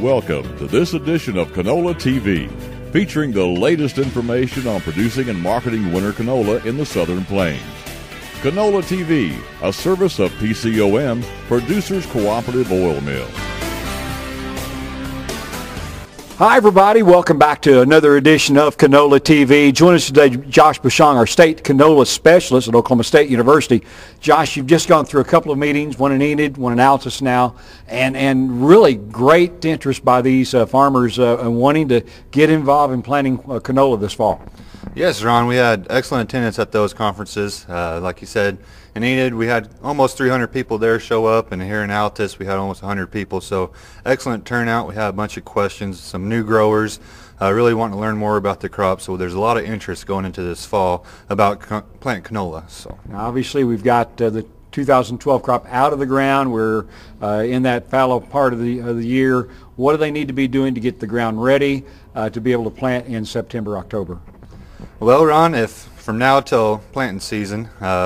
Welcome to this edition of Canola TV, featuring the latest information on producing and marketing winter canola in the Southern Plains. Canola TV, a service of PCOM, Producers Cooperative Oil Mill. Hi everybody, welcome back to another edition of Canola TV. Join us today, Josh Bushong, our State Canola Specialist at Oklahoma State University. Josh, you've just gone through a couple of meetings, one in Enid, one in Altus now, and really great interest by these farmers wanting to get involved in planting canola this fall. Yes, Ron, we had excellent attendance at those conferences. Like you said, in Enid, we had almost 300 people there show up, and here in Altus, we had almost 100 people. So excellent turnout. We had a bunch of questions, some new growers really wanting to learn more about the crop. So there's a lot of interest going into this fall about planting canola. So now, obviously, we've got the 2012 crop out of the ground. We're in that fallow part of the year. What do they need to be doing to get the ground ready to be able to plant in September, October? Well, Ron, if from now till planting season,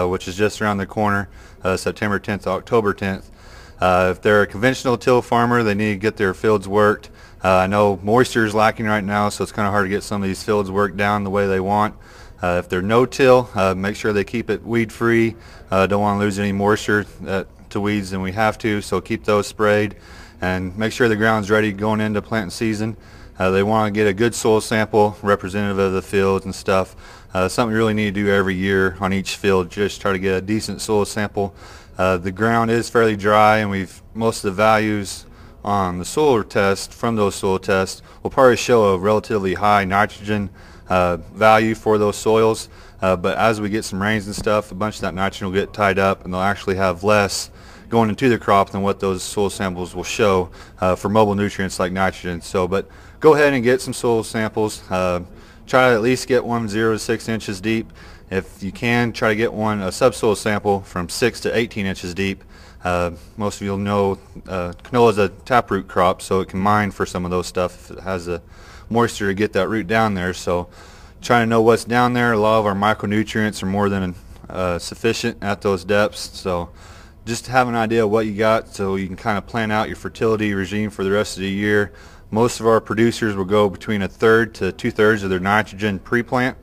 which is just around the corner, September 10th, October 10th, if they're a conventional till farmer, they need to get their fields worked. I know moisture is lacking right now, so it's kind of hard to get some of these fields worked down the way they want. If they're no-till, make sure they keep it weed-free. Don't want to lose any moisture to weeds than we have to, so keep those sprayed. And make sure the ground's ready going into planting season. They want to get a good soil sample representative of the fields and stuff. Something you really need to do every year on each field, just try to get a decent soil sample. The ground is fairly dry, and most of the values on the soil test from those soil tests will probably show a relatively high nitrogen value for those soils. But as we get some rains and stuff, a bunch of that nitrogen will get tied up, and they'll actually have less going into the crop than what those soil samples will show for mobile nutrients like nitrogen. So, but go ahead and get some soil samples. Try to at least get one 0 to 6 inches deep. If you can, try to get a subsoil sample from 6 to 18 inches deep. Most of you will know canola is a taproot crop, so it can mine for some of those stuff if it has the moisture to get that root down there. So trying to know what's down there. A lot of our micronutrients are more than sufficient at those depths. So just have an idea of what you got so you can kind of plan out your fertility regime for the rest of the year. Most of our producers will go between 1/3 to 2/3 of their nitrogen pre-plant.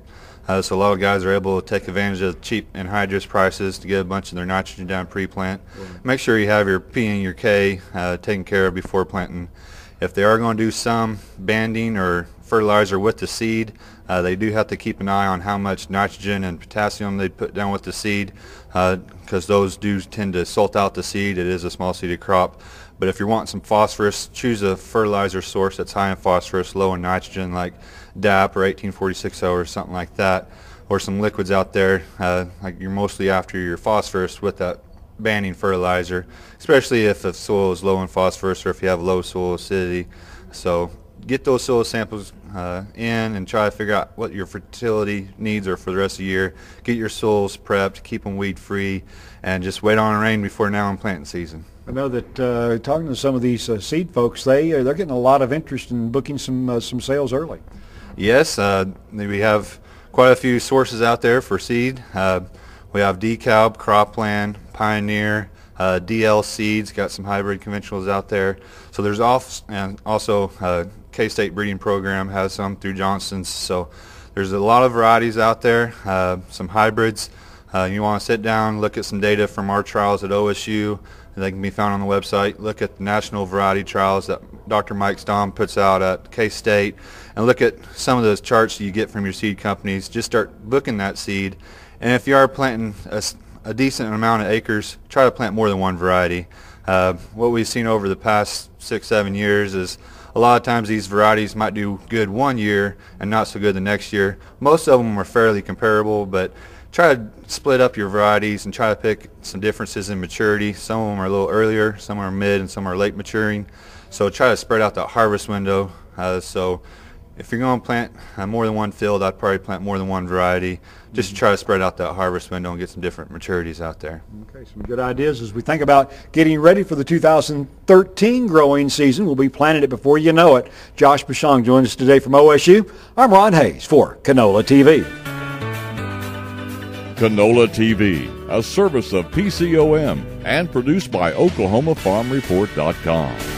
So a lot of guys are able to take advantage of cheap anhydrous prices to get a bunch of their nitrogen down pre-plant. Make sure you have your P and your K taken care of before planting. If they are going to do some banding or fertilizer with the seed, they do have to keep an eye on how much nitrogen and potassium they put down with the seed, because those do tend to salt out the seed. It is a small seeded crop. But if you're wanting some phosphorus, choose a fertilizer source that's high in phosphorus, low in nitrogen, like DAP or 1846O or something like that, or some liquids out there. Like you're mostly after your phosphorus with that banding fertilizer, especially if the soil is low in phosphorus or if you have low soil acidity. So get those soil samples in and try to figure out what your fertility needs are for the rest of the year. Get your soils prepped, keep them weed free, and just wait on rain before now and planting season. I know that talking to some of these seed folks, they're getting a lot of interest in booking some sales early. Yes, we have quite a few sources out there for seed. We have DeKalb, Cropland, Pioneer, DL Seeds, got some hybrid conventionals out there. So there's also K-State breeding program has some through Johnson's. So there's a lot of varieties out there, some hybrids. You want to sit down, look at some data from our trials at OSU. They can be found on the website. Look at the national variety trials that Dr. Mike Stamm puts out at K-State, and look at some of those charts you get from your seed companies. Just start booking that seed. And if you are planting a decent amount of acres, try to plant more than one variety. What we've seen over the past 6-7 years is a lot of times these varieties might do good one year and not so good the next year. Most of them are fairly comparable, but try to split up your varieties and try to pick some differences in maturity. Some of them are a little earlier, some are mid, and some are late maturing. So try to spread out that harvest window. So if you're going to plant more than one field, I'd probably plant more than one variety, just to try to spread out that harvest window and get some different maturities out there. Okay, some good ideas as we think about getting ready for the 2013 growing season. We'll be planting it before you know it. Josh Bushong joins us today from OSU. I'm Ron Hayes for Canola TV. Canola TV, a service of PCOM and produced by OklahomaFarmReport.com.